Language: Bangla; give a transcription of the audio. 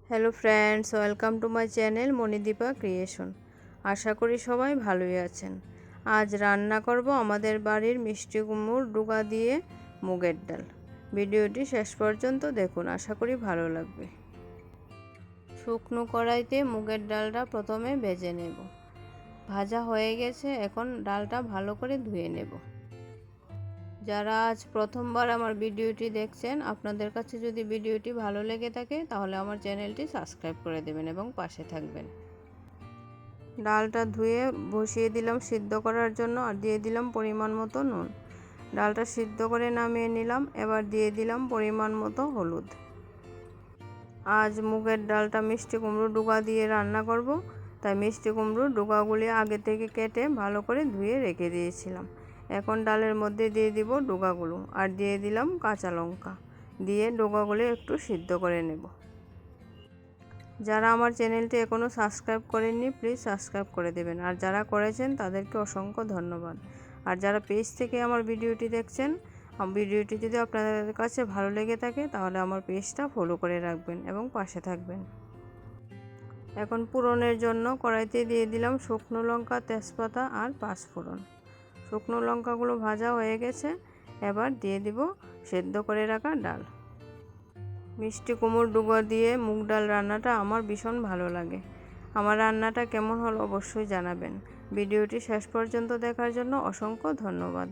Hello friends, welcome to my channel Manidipa creation. আশা করি সবাই ভালোই আছেন। আজ রান্না করব আমাদের বাড়ির মিষ্টি কুমড়োর ডুগা দিয়ে মুগের ডাল। ভিডিওটি শেষ পর্যন্ত দেখুন, আশা করি ভালো লাগবে। শুকনো কড়াইতে মুগের ডালটা প্রথমে ভেজে নেব। ভাজা হয়ে গেছে, এখন ডালটা ভালো করে ধুয়ে নেব। যারা আজ প্রথমবার আমার ভিডিওটি দেখছেন, আপনাদের কাছে যদি ভিডিওটি ভালো লেগে থাকে তাহলে আমার চ্যানেলটি সাবস্ক্রাইব করে দেবেন এবং পাশে থাকবেন। ডালটা ধুয়ে বসিয়ে দিলাম সিদ্ধ করার জন্য, আর দিয়ে দিলাম পরিমাণ মতো নুন। ডালটা সিদ্ধ করে নামিয়ে নিলাম। এবার দিয়ে দিলাম পরিমাণ মতো হলুদ। আজ মুগের ডালটা মিষ্টি কুমড়ো ডুগা দিয়ে রান্না করব, তাই মিষ্টি কুমড়োর ডুগাগুলি আগে থেকে কেটে ভালো করে ধুয়ে রেখে দিয়েছিলাম। এখন ডালের মধ্যে দিয়ে দিব ডুগাগুলো, আর দিয়ে দিলাম কাঁচা লঙ্কা। দিয়ে ডুগাগুলো একটু সিদ্ধ করে নেব। যারা আমার চ্যানেলটি এখনও সাবস্ক্রাইব করেননি, প্লিজ সাবস্ক্রাইব করে দেবেন, আর যারা করেছেন তাদেরকে অসংখ্য ধন্যবাদ। আর যারা পেজ থেকে আমার ভিডিওটি দেখছেন, ভিডিওটি যদি আপনাদের কাছে ভালো লেগে থাকে তাহলে আমার পেজটা ফলো করে রাখবেন এবং পাশে থাকবেন। এখন ফোড়নের জন্য কড়াইতে দিয়ে দিলাম শুকনো লঙ্কা, তেজপাতা আর পাঁচফোড়ন। শুকনো লঙ্কাগুলো ভাজা হয়ে গেছে, এবার দিয়ে দিব সেদ্ধ করে রাখা ডাল। মিষ্টি কুমড়োর ডুগা দিয়ে মুগ ডাল রান্নাটা আমার ভীষণ ভালো লাগে। আমার রান্নাটা কেমন হলো অবশ্যই জানাবেন। ভিডিওটি শেষ পর্যন্ত দেখার জন্য অসংখ্য ধন্যবাদ।